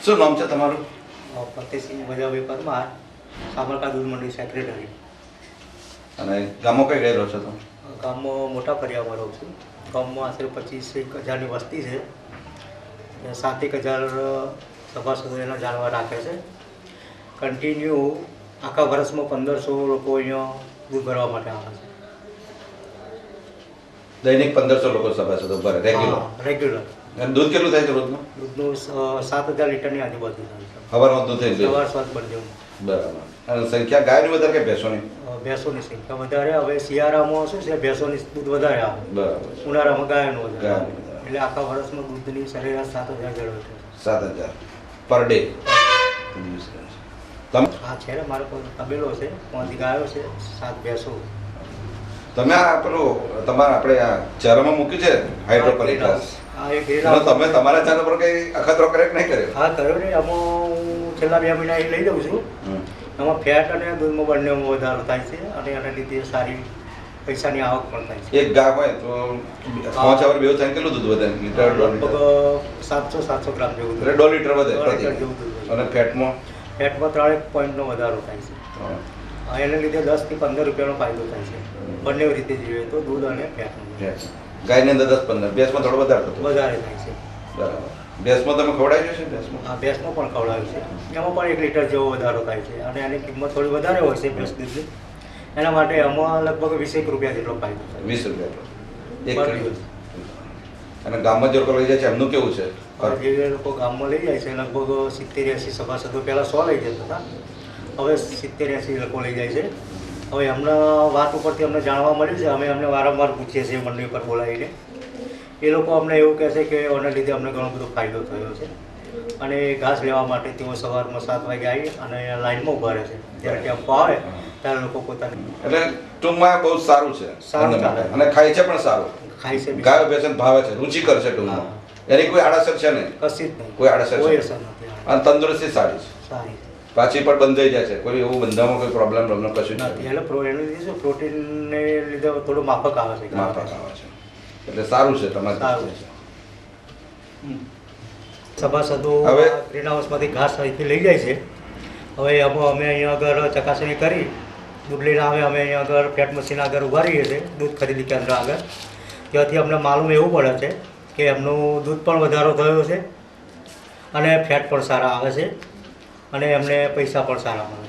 શું નામ છે તમારું? ફતેહસિંહ ભજાભાઈ પરમાર, સાબરકાંઠા દૂધ મંડી સેક્રેટરી. અને ગામમાં કઈ ગયેલો છો તમે? ગામમાં મોટા ફળિયામાં રહું છું. ગામમાં આશરે 25,000ની વસ્તી છે. 7,000 સભાસદો એના જાળવા રાખે છે. કન્ટિન્યુ આખા વર્ષમાં 1,500 લોકો અહીંયા દૂધ ભરવા માટે આવે છે. દૈનિક 1,500 લોકો સભાસદો ભરે રેગ્યુલર. અને દૂધ કેટલું થાય છે રોજનું? દૂધનું 7,000 લીટરની આજુબાજુ થાય છે. સવારમાં દૂધ થઈ જાય? સવાર સાંજ બંને. બરાબર. અને સંખ્યા ગાયની વધારે કે ભેંસોની? ભેંસોની સંખ્યા વધારે. હવે શિયાળામાં શું છે, ભેંસોની દૂધ વધારે આવે. બરાબર. ઉનાળામાં ગાયનું વધારે આવે. ગાયનું. એટલે આખા વર્ષમાં દૂધની સરેરાશ 7,000 જળવાય છે. 7,000 પર ડે. તમે હા છે ને, મારો કોઈ તબેલો છે, 5 ગાયો છે, 7 ભેંસો. તમે આ પેલું તમારા આપણે આ ચારામાં મૂક્યું છે હાઇડ્રોપોનિક ઘાસ? હા, એ ગ્રીન એનો તમે તમારા ચારા પર કઈ અખતરો કરેક્ટ નહીં કર્યો? હા કર્યો ને. આમાં હું છેલ્લા 2 મહિના એ લઈ જાઉં છું. એમાં ફેટ અને દૂધમાં બંનેમાં વધારો થાય છે અને એના લીધે સારી પૈસાની આવક પણ થાય છે. એક ગાય હોય તો 5 અવર બેવ થાય કેટલું દૂધ વધે? લીટર, 1.5 લગભગ લીટર? 700 ગ્રામ જેવું એટલે 1.5 લીટર વધે 1.5 પ્રતિ. લીટર જેવું દૂધ વધે. અને ફેટમાં ફેટમાં 3 પોઈન્ટનો વધારો થાય છે. એને લીધે 10 થી 15 રૂપિયાનો ફાયદો થાય છે. બંને રીતે જોઈએ તો દૂધ અને ફેટનો ગાયની અંદર 10-15, ભેંસમાં થોડો વધારે થતો? વધારે થાય છે. બરાબર. ભેંસમાં તમે ખવડાવ્યું છે? ભેંસમાં આ ભેંસમાં પણ ખવડાવ્યું છે. એમાં પણ 1 લીટર જેવો વધારો થાય છે અને એની કિંમત થોડી વધારે હોય છે ભેંસ દૂધની. એના માટે આમાં લગભગ 20 રૂપિયા જેટલો ફાયદો થાય. 20 રૂપિયા એક પર કિલો. દિવસ. અને ગામમાં જે લોકો લઈ જાય છે એમનું કેવું છે? જે લોકો ગામમાં લઈ જાય છે લગભગ 70-80 સભાસદો પહેલાં 100 લઈ જતા હતા. હવે 70-80 લોકો લઈ જાય છે. હવે હમણાં વાત ઉપરથી અમને જાણવા મળ્યું છે. અમે અમને વારંવાર પૂછીએ છીએ મંડળી પર બોલાવીને. એ લોકો અમને એવું કહે છે કે આના લીધે અમને ઘણો બધો ફાયદો થયો છે. અને ઘાસ લેવા માટે તેઓ સવારમાં 7 વાગે આવી અને લાઈનમાં ઉભા રહે છે. જ્યારે ટેમ્પો આવે ત્યારે લોકો પોતાની એટલે ટૂંકમાં બહુ સારું છે. સારું એમના માટે. ચાલે. અને ખાય છે પણ સારું. ખાય છે બી. ગાયો ભેંસને ભાવે છે, રુચિકર છે ટૂંકમાં. એની કોઈ આડઅસર છે નહીં? કશી જ નહીં. કોઈ આડઅસર કોઈ છે અસર નહીં. નથી. અને તંદુરસ્તી સારી છે. સારી પાછી પણ બંધાઈ જાય છે. કોઈ એવું બંધામાં કોઈ પ્રોબ્લેમ કશું જ નથી. નથી. એટલે એનું લીધે શું પ્રોટીનને લીધે થોડું માફક આવે છે. માફક આવે છે. એટલે સારું છે તમારે. સારું છે. સભાસદો હવે ગ્રીન હાઉસમાંથી ઘાસ અહીંથી લઈ જાય છે. હવે આમાં અમે અહીંયા આગળ ચકાસણી કરી દૂધ લઈને આવે. અમે અહીંયા આગળ ફેટ મશીન આગળ ઊભા રહીએ છીએ, દૂધ ખરીદી કેન્દ્ર આગળ. ત્યાંથી અમને માલુમ એવું પડે છે કે એમનું દૂધ પણ વધારો થયો છે અને ફેટ પણ સારા આવે છે અને એમને પૈસા પણ સારા મળે